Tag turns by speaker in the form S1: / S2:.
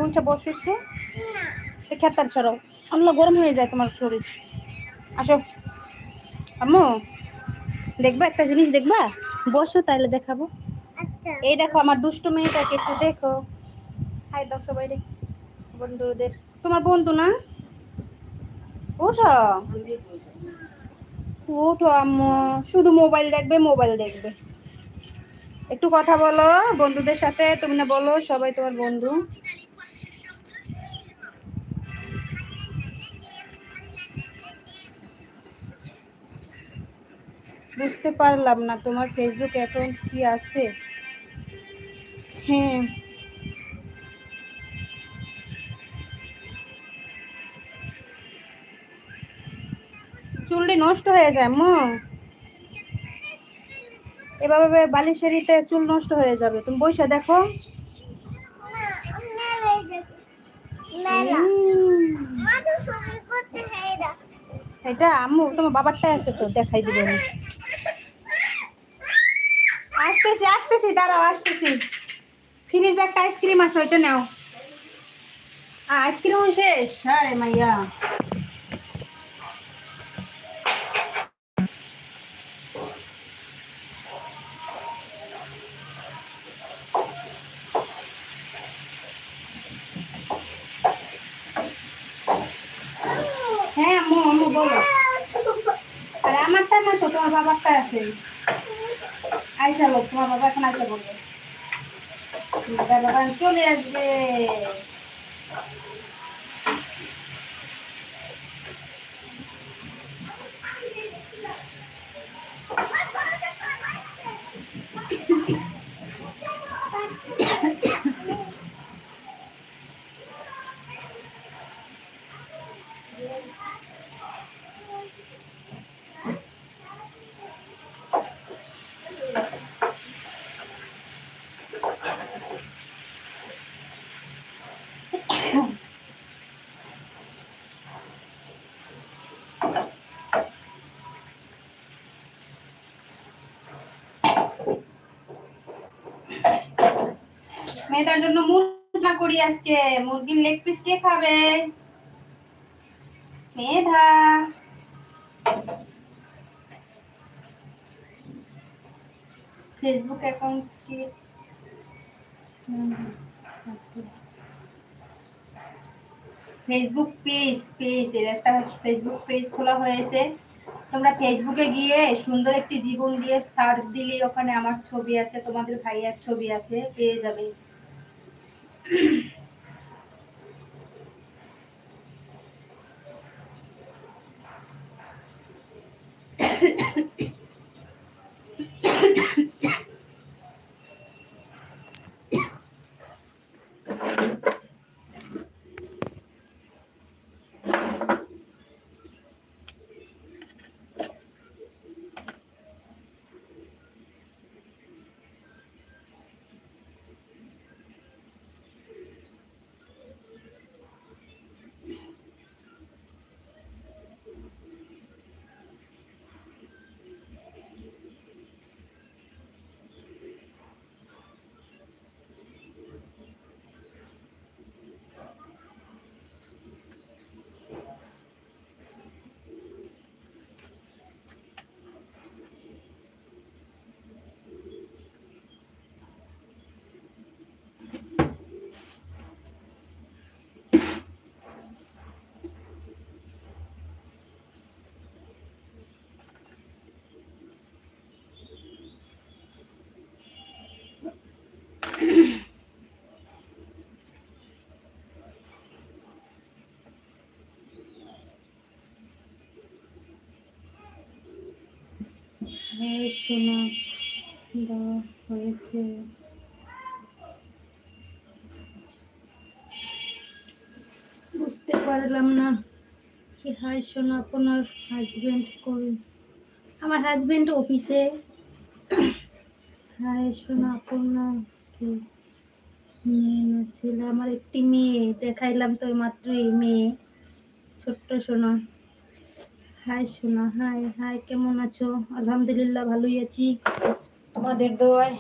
S1: উঠে বসে একটু খেতার সরো, আল্লাহ গরম হয়ে যায় তোমার শরীর। আসো আম্মু, দেখবা একটা জিনিস, দেখবা? বসো তাহলে দেখাবো। এই দেখো আমার দুষ্টু মেয়েটাকে একটু দেখো। হাই দাও সবাই রে, বন্ধুদের। তোমার বন্ধু না? ওঠো ওঠো আম্মু, শুধু মোবাইল দেখবে, মোবাইল দেখবে। একটু কথা বলো বন্ধুদের সাথে, তুমি না বলো সবাই তোমার বন্ধু। বুঝতে পারলাম না, তোমার ফেসবুক অ্যাকাউন্ট কি আছে? হ্যাঁ। চুলটি নষ্ট হয়ে যায় আম্মু, এভাবে বালিশেরিতে চুল নষ্ট হয়ে যাবে। তুমি বসে দেখো। এটা আম্মু তোমার বাবারটাই আছে তো, দেখাই দিবে। আসতেছি আসতেছি, দাঁড়াও আসতেছি। ফ্রিজে একটা আইসক্রিম আছে, ওইটা নাও। আইসক্রিম শেষ? আরে মাইয়া, হ্যাঁ আম্মু, আম্মু বলো। আরে আমারটা না তো, তোমার বাবারটা আছে। আয়সা লোক, তোমার বাবা এখন আয়সা বলবে, বাবা চলে আসবে। মেয়েটার জন্য মুরগি করি আজকে। মুরগির লেগ পিস কে খাবে? মেধা। ফেসবুক অ্যাকাউন্ট কি? ফেসবুক পেজ, এর একটা ফেসবুক পেজ খোলা হয়েছে। তোমরা ফেসবুকে গিয়ে সুন্দর একটি জীবন দিয়ে সার্চ দিলেই ওখানে আমার ছবি আছে, তোমাদের ভাইয়ার ছবি আছে, পেয়ে যাবে। শোনা দেওয়া হয়েছে। বুঝতে পারলাম না কি। হাই শোনা, আপনার হাজবেন্ড কই? আমার হাজবেন্ড অফিসে। হাই শোনা, আপনার কি মেয়ে না ছেলে? আমার একটি মেয়ে, দেখাইলাম তো মাত্রই মেয়ে, ছোট্ট সোনা। হাই সোনা, হাই হাই, কেমন আছো? আলহামদুলিল্লাহ ভালোই আছি, তোমাদের দোয়ায়।